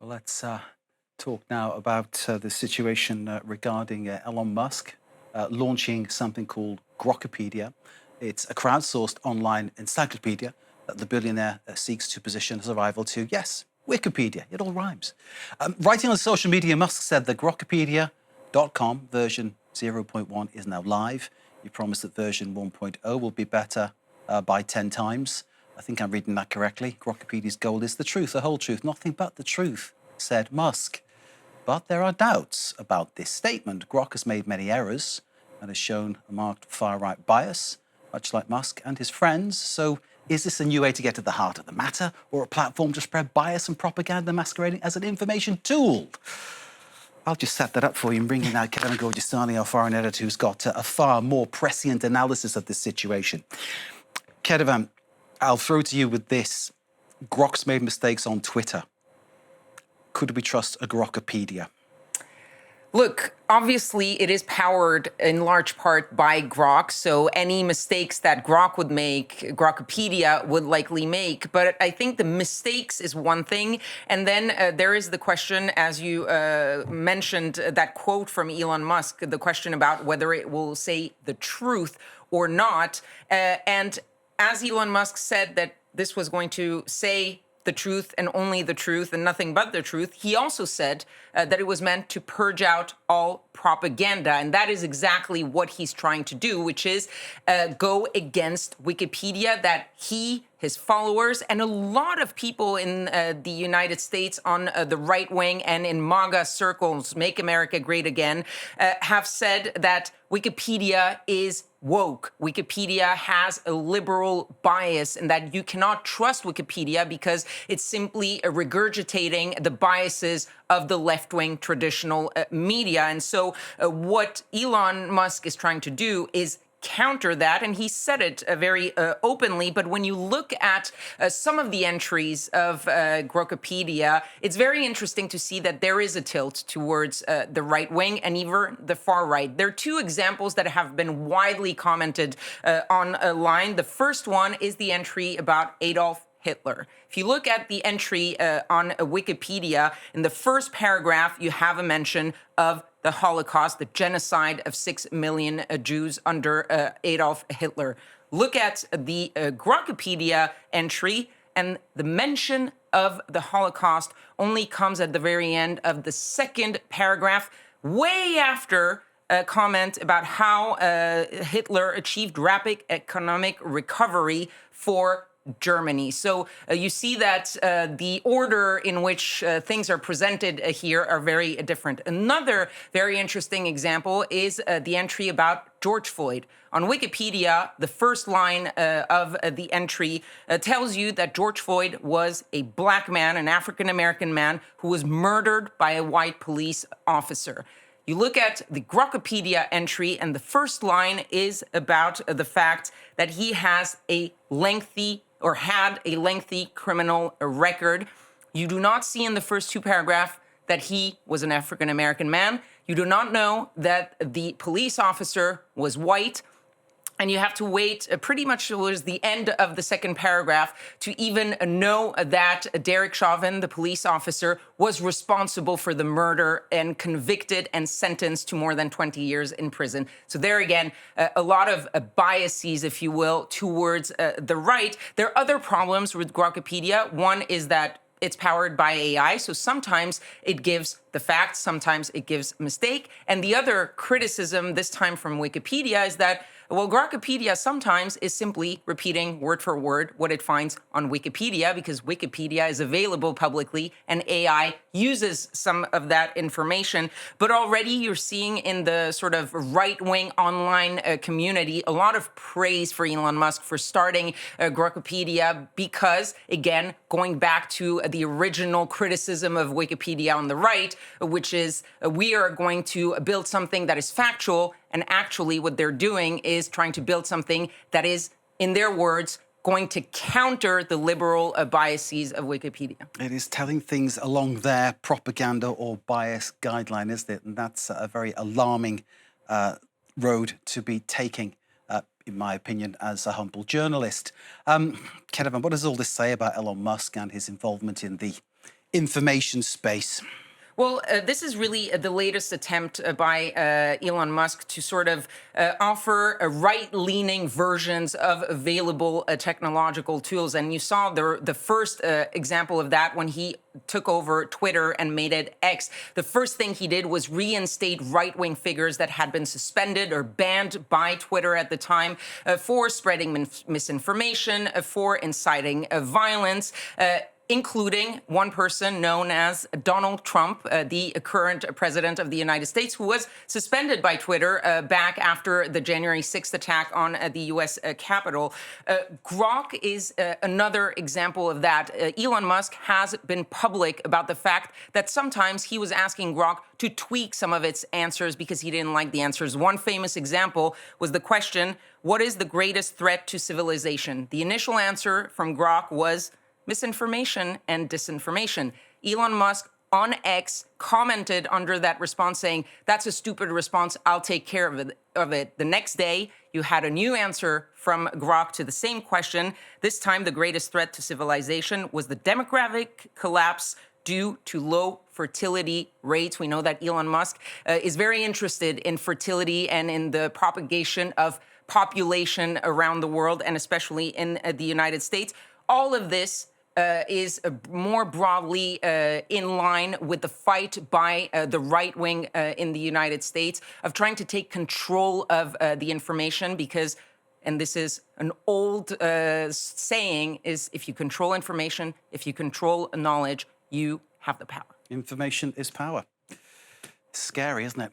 Well, let's talk now about the situation regarding Elon Musk launching something called Grokipedia. It's a crowdsourced online encyclopedia that the billionaire seeks to position as a rival to, yes, Wikipedia. It all rhymes. Writing on social media, Musk said the Grokipedia.com version 0.1 is now live. He promised that version 1.0 will be better by 10 times. I think I'm reading that correctly. Grokipedia's goal is the truth, the whole truth, nothing but the truth, said Musk. But there are doubts about this statement. Grok has made many errors and has shown a marked far-right bias, much like Musk and his friends. So is this a new way to get to the heart of the matter, or a platform to spread bias and propaganda masquerading as an information tool? I'll just set that up for you and bring in now Kevin Gorgisani, our foreign editor, who's got a far more prescient analysis of this situation. Kedevan, I'll throw to you with this. Grok's made mistakes on Twitter. Could we trust a Grokipedia? Look, obviously it is powered in large part by Grok, so any mistakes that Grok would make, Grokipedia would likely make. But I think the mistakes is one thing, and then there is the question, as you mentioned, that quote from Elon Musk, the question about whether it will say the truth or not. And as Elon Musk said that this was going to say the truth and only the truth and nothing but the truth, he also said that it was meant to purge out all propaganda. And that is exactly what he's trying to do, which is go against Wikipedia that he, his followers, and a lot of people in the United States on the right wing and in MAGA circles, Make America Great Again, have said that Wikipedia is woke. Wikipedia has a liberal bias and that you cannot trust Wikipedia because it's simply regurgitating the biases of the left-wing traditional media. And so what Elon Musk is trying to do is counter that, and he said it very openly. But when you look at some of the entries of Grokipedia, it's very interesting to see that there is a tilt towards the right wing and even the far right. There are two examples that have been widely commented online. The first one is the entry about Adolf Hitler. If you look at the entry on Wikipedia, in the first paragraph, you have a mention of the Holocaust, the genocide of 6 million Jews under Adolf Hitler. Look at the Grokipedia entry, and the mention of the Holocaust only comes at the very end of the second paragraph, way after a comment about how Hitler achieved rapid economic recovery for Germany. So you see that the order in which things are presented here are very different. Another very interesting example is the entry about George Floyd. On Wikipedia, the first line of the entry tells you that George Floyd was a black man, an African-American man, who was murdered by a white police officer. You look at the Grokipedia entry, and the first line is about the fact that he has a lengthy or had a lengthy criminal record. You do not see in the first two paragraphs that he was an African-American man. You do not know that the police officer was white. And you have to wait pretty much towards the end of the second paragraph to even know that Derek Chauvin, the police officer, was responsible for the murder and convicted and sentenced to more than 20 years in prison. So there again, a lot of biases, if you will, towards the right. There are other problems with Grokipedia. One is that it's powered by AI, so sometimes it gives the facts, sometimes it gives mistake. And the other criticism, this time from Wikipedia, is that, well, Grokipedia sometimes is simply repeating word for word what it finds on Wikipedia, because Wikipedia is available publicly and AI uses some of that information. But already you're seeing in the sort of right-wing online community a lot of praise for Elon Musk for starting Grokipedia because, again, going back to the original criticism of Wikipedia on the right, which is we are going to build something that is factual, and actually what they're doing is trying to build something that is, in their words, going to counter the liberal biases of Wikipedia. It is telling things along their propaganda or bias guideline, isn't it? And that's a very alarming road to be taking, in my opinion, as a humble journalist. Kedevan, what does all this say about Elon Musk and his involvement in the information space? Well, this is really the latest attempt by Elon Musk to sort of offer right-leaning versions of available technological tools. And you saw the first example of that when he took over Twitter and made it X. The first thing he did was reinstate right-wing figures that had been suspended or banned by Twitter at the time for spreading misinformation, for inciting violence, including one person known as Donald Trump, the current president of the United States, who was suspended by Twitter back after the January 6th attack on the U.S. Capitol. Grok is another example of that. Elon Musk has been public about the fact that sometimes he was asking Grok to tweak some of its answers because he didn't like the answers. One famous example was the question, what is the greatest threat to civilization? The initial answer from Grok was misinformation and disinformation. Elon Musk on X commented under that response saying, that's a stupid response, I'll take care of it. The next day, you had a new answer from Grok to the same question. This time, the greatest threat to civilization was the demographic collapse due to low fertility rates. We know that Elon Musk is very interested in fertility and in the propagation of population around the world, and especially in the United States. All of this is more broadly in line with the fight by the right wing in the United States of trying to take control of the information because, and this is an old saying, is if you control information, if you control knowledge, you have the power. Information is power. Scary, isn't it?